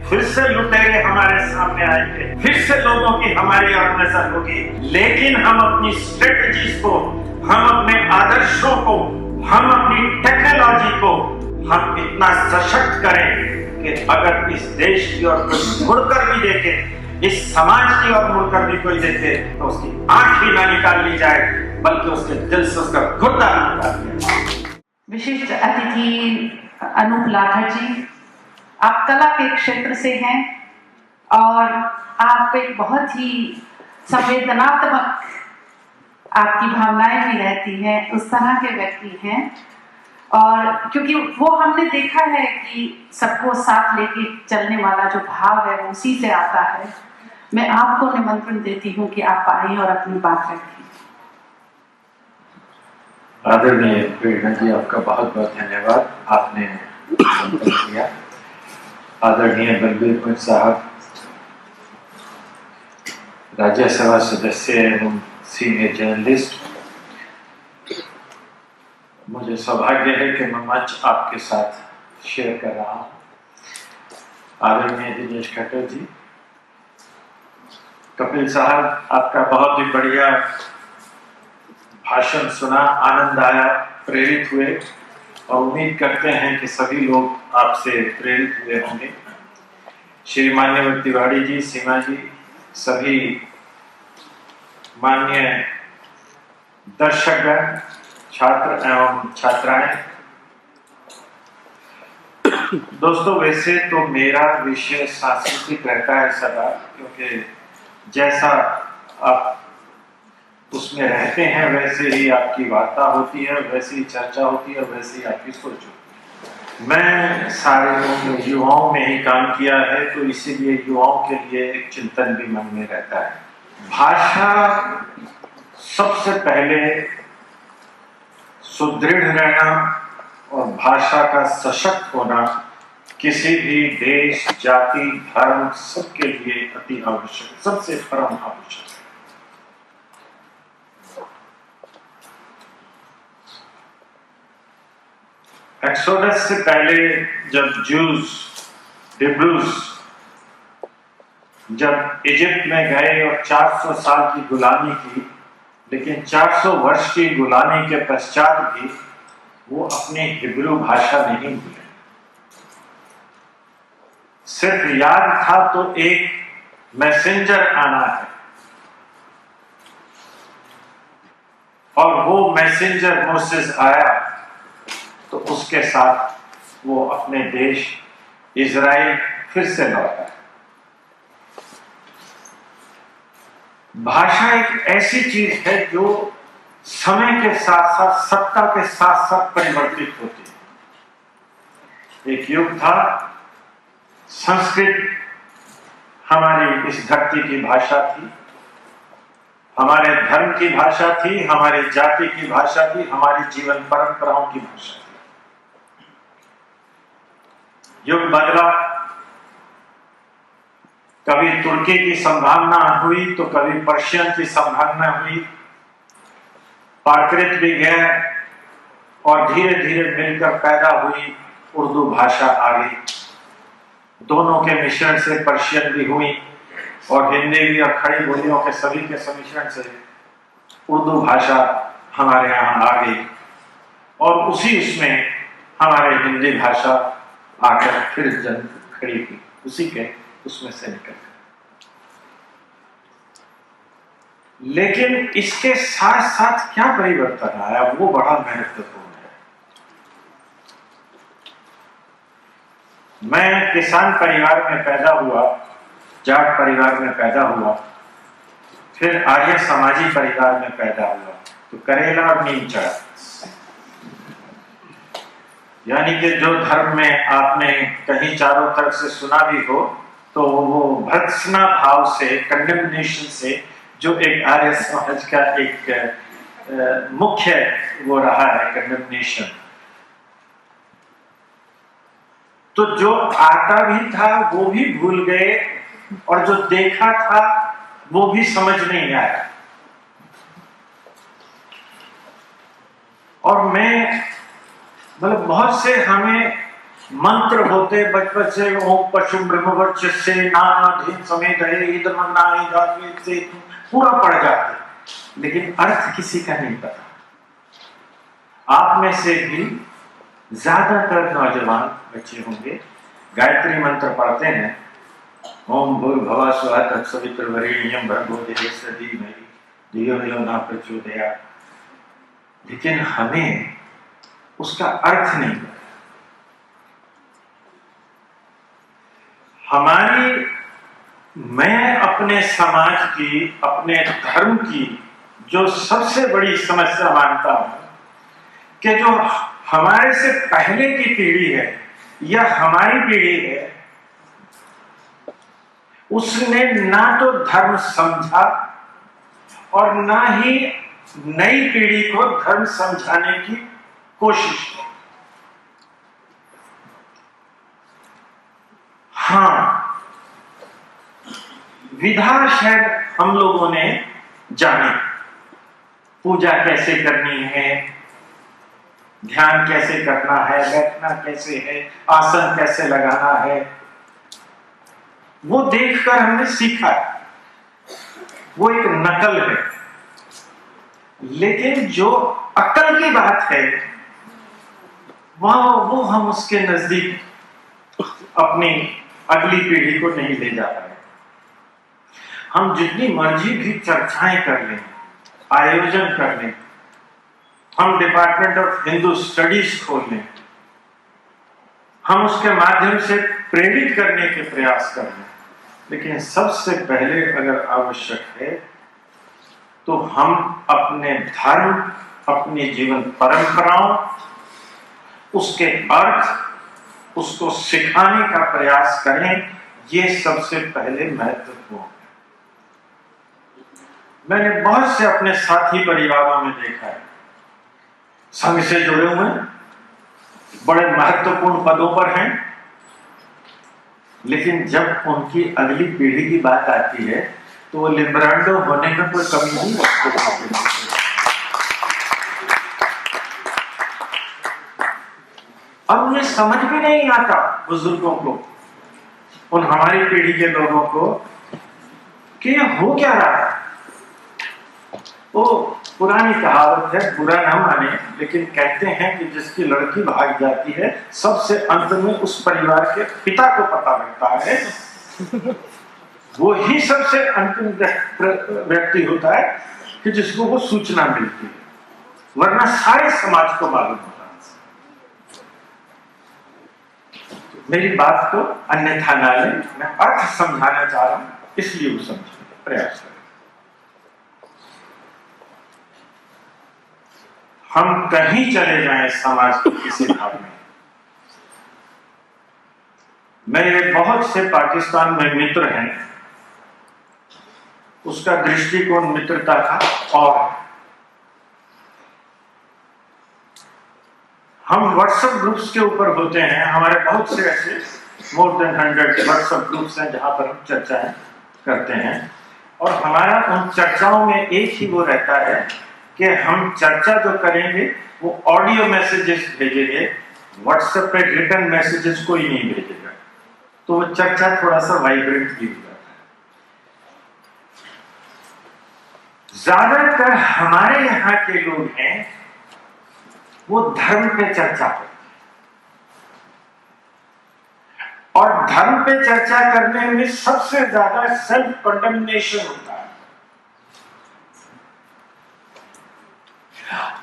फिर से लुटेरे हमारे सामने आएंगे, फिर से लोगों की हमारी और नजर होगी, लेकिन हम अपनी स्ट्रेटजीज को, हम अपने आदर्शों को, हम अपनी टेक्नोलॉजी को हम इतना सशक्त करें कि अगर इस देश की ओर कोई मुड़कर भी देखे, इस समाज की ओर मुड़कर भी कोई देखे, तो उसकी आंख ही ना निकाल ली जाए, बल्कि उसके दिल से उसका गुर्दा निकाल दिया जाए। विशिष्ट अतिथि अनूप लाठर जी, आप कला के क्षेत्र से हैं और आप एक बहुत ही संवेदनात्मक, आपकी भावनाएं भी रहती हैं, उस तरह के व्यक्ति हैं। और क्योंकि वो हमने देखा है कि सबको साथ लेके चलने वाला जो भाव है वो उसी से आता है। मैं आपको निमंत्रण देती हूँ कि आप आएं और अपनी बात रखें। आदरणीय प्रेरणा जी, आपका बहुत बहुत धन्यवाद, आपने निमंत्रण किया। आदरणीय बलबीर सिंह साहब, राज्यसभा सदस्य एवं सीनियर जर्नलिस्ट, मुझे सौभाग्य है कि मैं मंच आपके साथ शेयर कर रहा हूँ। आदरणीय दिनेश खट्टर जी, कपिल साहब, आपका बहुत ही बढ़िया भाषण सुना, आनंद आया, प्रेरित हुए और उम्मीद करते हैं कि सभी लोग आपसे प्रेरित हुए होंगे। श्री मान्यवर तिवारी जी, सीमा जी, सभी मान्य दर्शकगण, छात्र एवं छात्राएं, दोस्तों, वैसे तो मेरा विषय सांस्कृतिक रहता है सदा, क्योंकि जैसा आप उसमें रहते हैं वैसे ही आपकी वार्ता होती है, वैसे ही चर्चा होती है, वैसे ही आपकी सोच होती है। मैं सारे युवाओं में ही काम किया है, तो इसीलिए युवाओं के लिए एक चिंतन भी मन में रहता है। भाषा सबसे पहले सुदृढ़ रहना और भाषा का सशक्त होना किसी भी देश, जाति, धर्म, सबके लिए अति आवश्यक, सबसे परम आवश्यक। एक्सोडस से पहले जब जूस, हिब्रूस जब इजिप्ट में गए और 400 साल की गुलामी की, लेकिन 400 वर्ष की गुलामी के पश्चात भी वो अपनी हिब्रू भाषा नहीं भूले। सिर्फ याद था तो एक मैसेंजर आना है, और वो मैसेंजर मोसेस आया, तो उसके साथ वो अपने देश इजराइल फिर से लौटा। भाषा एक ऐसी चीज है जो समय के साथ साथ, सत्ता के साथ साथ परिवर्तित होती है। एक युग था, संस्कृत हमारी इस धरती की भाषा थी, हमारे धर्म की भाषा थी, हमारी जाति की भाषा थी, हमारी जीवन परंपराओं की भाषा थी। युग बदला, कभी तुर्की की संभावना हुई तो कभी पर्शियन की संभावना हुई, प्राकृत भी गया और धीरे धीरे मिलकर पैदा हुई उर्दू भाषा आ गई। दोनों के मिश्रण से पर्शियन भी हुई और हिंदी भी, और खड़ी बोलियों के सभी के सम्मिश्रण से उर्दू भाषा हमारे यहाँ आ गई, और उसी उसमें हमारे हिंदी भाषा आकर फिर जन्म खड़ी हुई, उसी के उसमें से निकल। लेकिन इसके साथ साथ क्या परिवर्तन आया, वो बड़ा महत्वपूर्ण है। मैं किसान परिवार में पैदा हुआ, जाट परिवार में पैदा हुआ, फिर आर्य समाजी परिवार में पैदा हुआ, तो करेला और नीम चढ़ा। यानी कि जो धर्म में आपने कहीं चारों तरफ से सुना भी हो, तो वो भर्त्सना भाव से, कंडेमनेशन से, जो एक आर्य समाज का एक मुख्य वो रहा है, कंडेमनेशन। तो जो आता भी था वो भी भूल गए, और जो देखा था वो भी समझ नहीं आया। और मैं मतलब बहुत से हमें मंत्र होते बचपन से, ओम पशु ब्रह्मवर्चस्से नानाधीन समेत है इदमग्नानि धात्वे से पूरा पढ़ जाते, लेकिन अर्थ किसी का नहीं पता। आप में से भी ज्यादातर नौजवान बच्चे होंगे गायत्री मंत्र पढ़ते हैं, ओम भूर्भुवः स्वः तत्सवितुर्वरेण्यं भर्गो देवस्य धीमहि धियो यो न प्रचोदयात्, लेकिन हमें उसका अर्थ नहीं पता। मैं अपने समाज की, अपने धर्म की जो सबसे बड़ी समस्या मानता हूं कि जो हमारे से पहले की पीढ़ी है या हमारी पीढ़ी है, उसने ना तो धर्म समझा और ना ही नई पीढ़ी को धर्म समझाने की कोशिश की। हाँ, विधा शायद हम लोगों ने जाने, पूजा कैसे करनी है, ध्यान कैसे करना है, बैठना कैसे है, आसन कैसे लगाना है, वो देखकर हमने सीखा है, वो एक नकल है। लेकिन जो अकल की बात है वो हम उसके नजदीक अपनी अगली पीढ़ी को नहीं ले जा पाए। हम जितनी मर्जी भी चर्चाएं कर लें, आयोजन कर लें, हम डिपार्टमेंट ऑफ हिंदू स्टडीज खोल लें, हम उसके माध्यम से प्रेरित करने के प्रयास कर लें, लेकिन सबसे पहले अगर आवश्यक है तो हम अपने धर्म, अपनी जीवन परंपराओं, उसके अर्थ, उसको सिखाने का प्रयास करें। ये सबसे पहले महत्वपूर्ण है। मैंने बहुत से अपने साथी परिवारों में देखा है, संघ से जुड़े हुए बड़े महत्वपूर्ण पदों पर हैं, लेकिन जब उनकी अगली पीढ़ी की बात आती है तो वो लिबरांडो होने में कोई कमी नहीं रखते। और उन्हें समझ भी नहीं आता बुजुर्गों को, उन हमारी पीढ़ी के लोगों को, कि ये हो क्या रहा है। वो पुरानी कहावत है, बुरा ना माने, लेकिन कहते हैं कि जिसकी लड़की भाग जाती है सबसे अंत में उस परिवार के पिता को पता लगता है। वो ही सबसे अंतिम व्यक्ति होता है कि जिसको वो सूचना मिलती है, वरना सारे समाज को मालूम होता है। मेरी बात को अन्यथा ना लें, मैं अर्थ समझाना चाह रहा हूं, इसलिए वो समझने का प्रयास करें। हम कहीं चले जाएं समाज के किसी भाग में, मेरे बहुत से पाकिस्तान में मित्र हैं, उसका दृष्टिकोण मित्रता का, और हम व्हाट्सएप ग्रुप्स के ऊपर होते हैं। हमारे बहुत से ऐसे मोर देन 100 व्हाट्सएप ग्रुप्स हैं जहां पर हम चर्चाएं करते हैं, और हमारा उन चर्चाओं में एक ही वो रहता है कि हम चर्चा जो करेंगे वो ऑडियो मैसेजेस भेजेंगे, व्हाट्सएप पे रिटर्न मैसेजेस कोई नहीं भेजेगा, तो वो चर्चा थोड़ा सा वाइब्रेंट भी हो जाता है। ज्यादातर हमारे यहाँ के लोग हैं वो धर्म पे चर्चा करते हैं, और धर्म पे चर्चा करने में सबसे ज्यादा सेल्फ कंडेमनेशन होता है।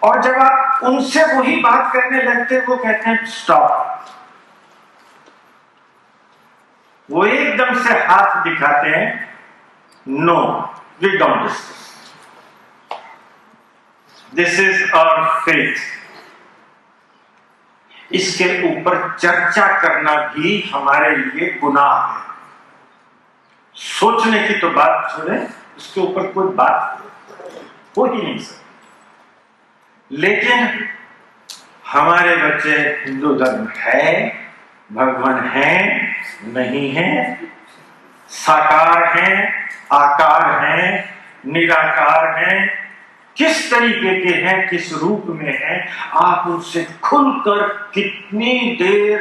और जब आप उनसे वही बात करने लगते हैं, वो कहते हैं स्टॉप। वो एकदम से हाथ दिखाते हैं, no we don't discuss, this is our faith. इसके ऊपर चर्चा करना भी हमारे लिए गुनाह है। सोचने की तो बात छोड़े, इसके ऊपर कोई बात हो ही नहीं सकती। लेकिन हमारे बच्चे हिंदू धर्म है, भगवान है, नहीं है, साकार है, आकार है, निराकार है, किस तरीके के हैं, किस रूप में हैं, आप उनसे खुलकर कितनी देर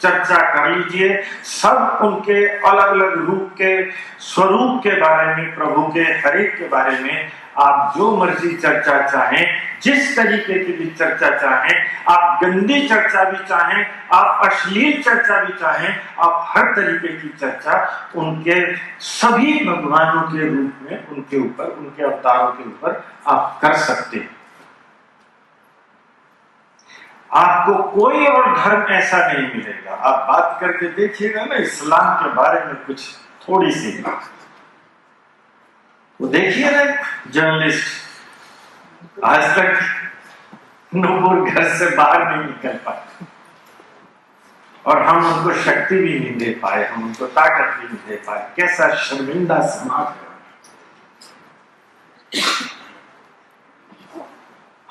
चर्चा कर लीजिए। सब उनके अलग अलग रूप के स्वरूप के बारे में, प्रभु के हर एक के बारे में आप जो मर्जी चर्चा चाहें, जिस तरीके की भी चर्चा चाहें, आप गंदी चर्चा भी चाहें, आप अश्लील चर्चा भी चाहें, आप हर तरीके की चर्चा उनके सभी भगवानों के रूप में, उनके ऊपर, उनके अवतारों के ऊपर आप कर सकते हैं। आपको कोई और धर्म ऐसा नहीं मिलेगा। आप बात करके देखिएगा ना इस्लाम के बारे में कुछ थोड़ी सी, वो देखिए ना जर्नलिस्ट आज तक नूपुर घर से बाहर नहीं निकल पाए और हम उनको शक्ति भी नहीं दे पाए, हम उनको ताकत भी नहीं दे पाए। कैसा शर्मिंदा समाज है।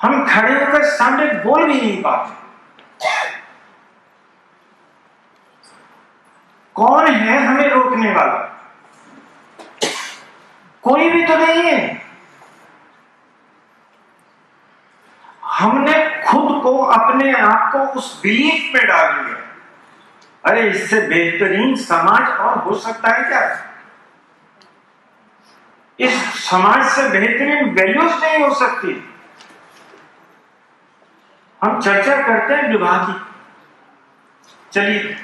हम खड़े होकर सामने बोल भी नहीं पाते। कौन है हमें रोकने वाला? कोई भी तो नहीं है। हमने खुद को, अपने आप को उस बिलीफ में डाल लिया, अरे इससे बेहतरीन समाज और हो सकता है क्या? इस समाज से बेहतरीन वैल्यूज नहीं हो सकती। हम चर्चा करते हैं विवाह की, चलिए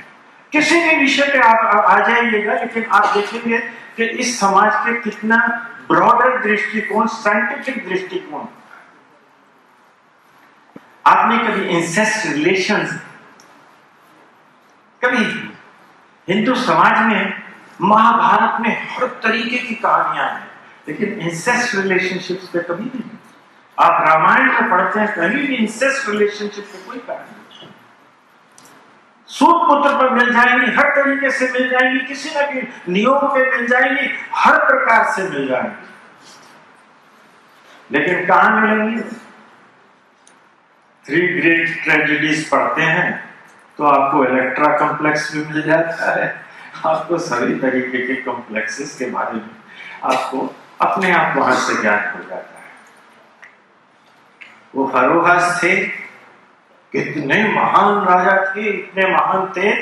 किसी भी विषय पे आप आ जाइएगा, लेकिन आप देखेंगे कि इस समाज के कितना ब्रॉडर दृष्टिकोण, साइंटिफिक दृष्टिकोण। आपने कभी इंसेस्ट रिलेशंस, कभी हिंदू समाज में, महाभारत में हर तरीके की कहानियां हैं, लेकिन इंसेस्ट रिलेशनशिप्स पे कभी नहीं। आप रामायण में पढ़ते हैं, कहीं भी इंसेस्ट रिलेशनशिप पे कोई कहानी नहीं। सूत पुत्र पर मिल जाएंगी, हर तरीके से मिल जाएंगी, किसी न किसी नियम पे मिल जाएंगी, हर प्रकार से मिल जाएंगी, लेकिन कहां मिलेंगी? 3 ग्रेट ट्रेजेडीज पढ़ते हैं तो आपको इलेक्ट्रा कॉम्प्लेक्स भी मिल जाता है, आपको सभी तरीके के कॉम्प्लेक्सेस के बारे में आपको अपने आप वहां से ज्ञान हो जाता है। वो फरोहस थे, कितने महान राजा थे, इतने महान थे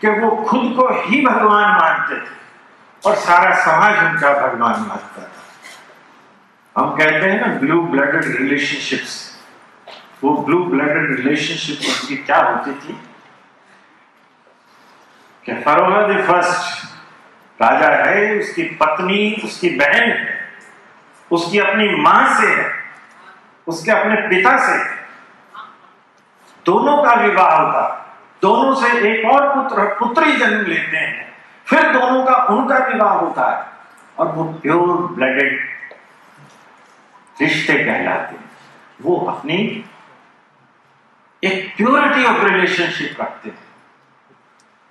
कि वो खुद को ही भगवान मानते थे और सारा समाज उनका भगवान मानता था। हम कहते हैं ना ब्लू ब्लडेड रिलेशनशिप्स, वो ब्लू ब्लडेड रिलेशनशिप उनकी क्या होती थी कि फरोह द फर्स्ट राजा है, उसकी पत्नी उसकी बहन है, उसकी अपनी मां से है, उसके अपने पिता से, दोनों का विवाह होता, दोनों से एक और पुत्री जन्म लेते हैं, फिर दोनों का उनका विवाह होता है और वो प्योर ब्लडेड रिश्ते कहलाते हैं। वो अपनी एक प्योरिटी ऑफ रिलेशनशिप रखते हैं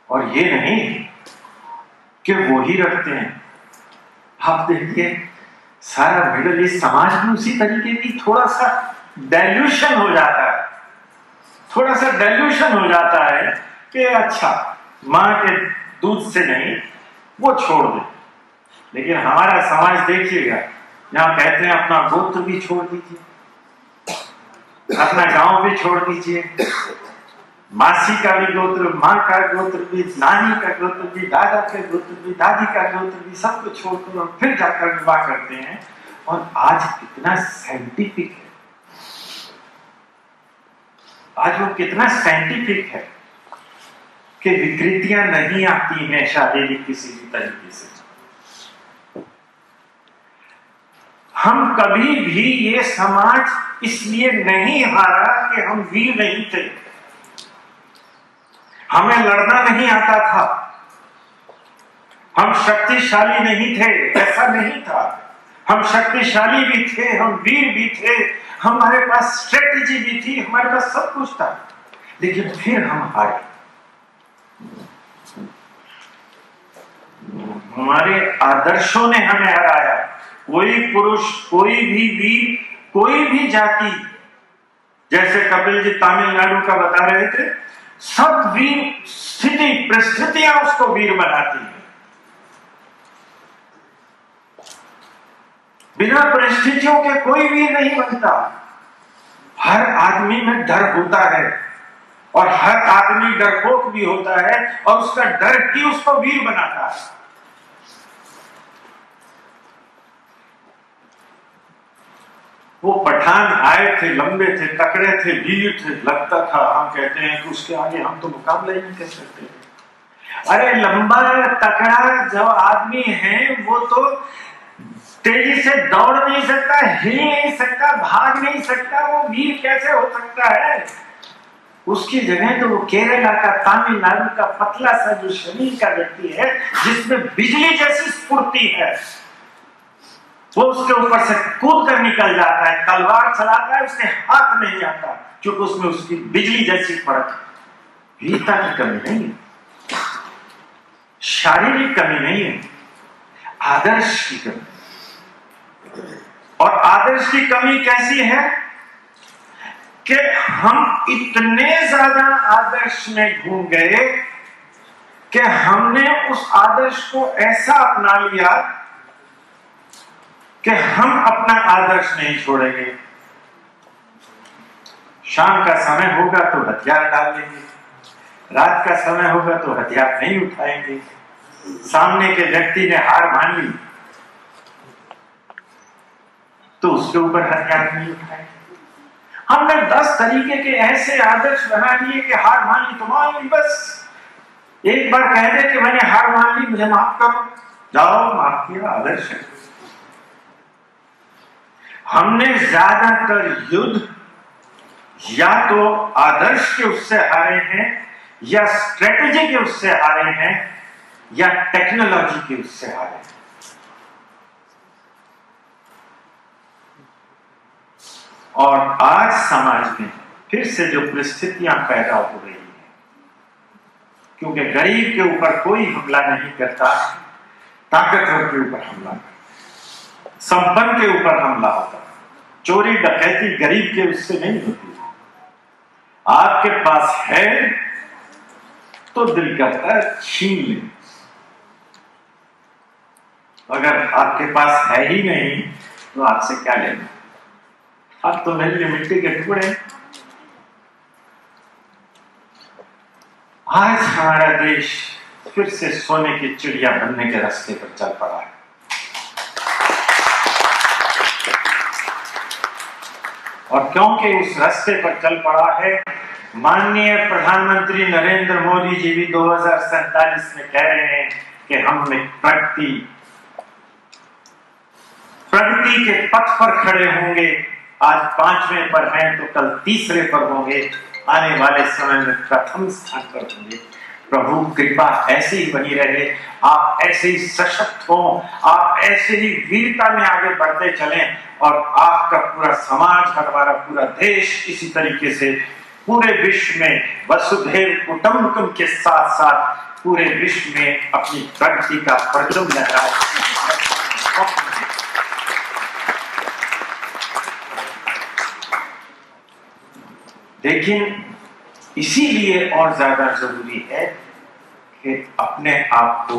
और ये नहीं कि वो ही रखते हैं। आप देखिए सारा मिडिल ईस्ट समाज में उसी तरीके की थोड़ा सा डाइल्यूशन हो जाता है, थोड़ा सा डाइल्यूशन हो जाता है कि अच्छा मां के दूध से नहीं, वो छोड़ दे। लेकिन हमारा समाज देखिएगा, यहां कहते हैं अपना गोत्र भी छोड़ दीजिए, अपना गांव भी छोड़ दीजिए, मासी का भी गोत्र, माँ का गोत्र भी, नानी का गोत्र भी, दादा का गोत्र भी, दादी का गोत्र भी, सब कुछ छोड़कर और फिर जाकर विवाह करते हैं। और आज कितना साइंटिफिक है, आज वो कितना साइंटिफिक है कि विकृतियां नहीं आती हैं शारीरिक किसी भी तरीके से। हम कभी भी ये समाज इसलिए नहीं हारा कि हम वीर नहीं थे, हमें लड़ना नहीं आता था, हम शक्तिशाली नहीं थे, ऐसा नहीं था। हम शक्तिशाली भी थे, हम वीर भी थे, हमारे पास स्ट्रेटेजी भी थी, हमारे पास सब कुछ था, लेकिन फिर हम हारे। हमारे आदर्शों ने हमें हराया। कोई पुरुष, कोई भी वीर, कोई भी जाति, जैसे कपिल जी तमिलनाडु का बता रहे थे, सब वीर, स्थिति परिस्थितियां उसको वीर बनाती है। बिना परिस्थितियों के कोई वीर नहीं बनता। हर आदमी में डर होता है, और हर आदमी डरपोक भी होता है और उसका डर ही उसको वीर बनाता है। वो पठान आए थे, लंबे थे, तकड़े थे, वीर थे, लगता था हम कहते हैं कि उसके आगे हम तो मुकाबला ही नहीं कर सकते। अरे लंबा तकड़ा जो आदमी है वो तो तेजी से दौड़ नहीं सकता, हिल नहीं सकता, भाग नहीं सकता, वो वीर कैसे हो सकता है? उसकी जगह तो वो केरला का, तमिलनाडु का पतला सा जो शरीर का व्यक्ति है जिसमें बिजली जैसी स्फूर्ति है, वो उसके ऊपर से कूद कर निकल जाता है, तलवार चलाता है, उसके हाथ नहीं आता क्योंकि उसमें उसकी बिजली जैसी फर्क है। वीरता की कमी नहीं है, शारीरिक कमी नहीं है, आदर्श की कमी। और आदर्श की कमी कैसी है कि हम इतने ज्यादा आदर्श में घूम गए कि हमने उस आदर्श को ऐसा अपना लिया कि हम अपना आदर्श नहीं छोड़ेंगे। शाम का समय होगा तो हथियार डाल देंगे, रात का समय होगा तो हथियार नहीं उठाएंगे। सामने के व्यक्ति ने हार मान ली तो उसके ऊपर हथियार नहीं उठाएंगे। हमने 10 तरीके के ऐसे आदर्श बना लिए कि हार मान ली तो मान ली, बस एक बार कह दे कि मैंने हार मान ली, मुझे माफ करो, जाओ, माफ किया, आदर्श है। हमने ज्यादातर युद्ध या तो आदर्श के उससे हारे हैं, या स्ट्रेटेजी के उससे हारे हैं, या टेक्नोलॉजी के उससे हारे हैं। और आज समाज में फिर से जो परिस्थितियां पैदा हो रही हैं, क्योंकि गरीब के ऊपर कोई हमला नहीं करता, ताकतवर के ऊपर हमला करता, संपन्न के ऊपर हमला होता। चोरी डकैती गरीब के उससे नहीं होती। आपके पास है तो दिल करता है छीन ले, अगर आपके पास है ही नहीं तो आपसे क्या लेना? आप तो मेरे लिए मिट्टी के टुकड़े। आज हमारा देश फिर से सोने की चिड़िया बनने के रास्ते पर चल पड़ा है। और क्योंकि उस रास्ते पर चल पड़ा है, माननीय प्रधानमंत्री नरेंद्र मोदी जी भी 2047 में कह रहे हैं कि हम प्रगति के पथ पर खड़े होंगे। आज 5वें पर हैं तो कल 3रे पर होंगे, आने वाले समय में प्रथम स्थान पर होंगे। प्रभु कृपा ऐसी ही बनी रहे, आप ऐसे ही सशक्त हो, आप ऐसे ही वीरता में आगे बढ़ते चलें और आपका पूरा समाज, हमारा पूरा देश इसी तरीके से पूरे विश्व में वसुधैव कुटुंबकम के साथ साथ पूरे विश्व में अपनी प्रगति का परचम लहराए। लेकिन इसीलिए और ज्यादा जरूरी है कि अपने आप को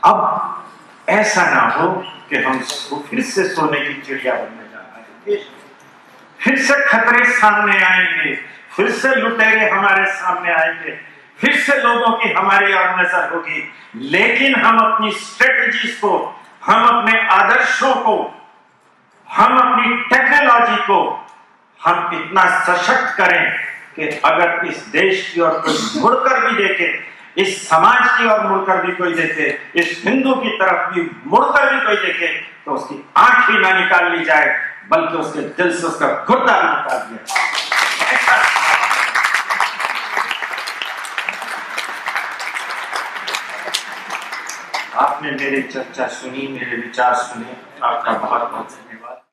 अब ऐसा ना हो कि हम फिर से सोने की चिड़िया बनने जा रहे हैं, फिर से खतरे सामने आएंगे, फिर से लुटेरे हमारे सामने आएंगे, फिर से लोगों की हमारी और नजर होगी। लेकिन हम अपनी स्ट्रेटजीज को, हम अपने आदर्शों को, हम अपनी टेक्नोलॉजी को हम इतना सशक्त करें कि अगर इस देश की ओर कोई मुड़कर भी देखे, इस समाज की ओर मुड़कर भी कोई देखे, इस हिंदू की तरफ भी मुड़कर भी कोई देखे, तो उसकी आंख ही ना निकाल ली जाए बल्कि उसके दिल से उसका गुर्दा भी निकाल दिया। आपने मेरी चर्चा सुनी, मेरे विचार सुने, आपका बहुत बहुत धन्यवाद।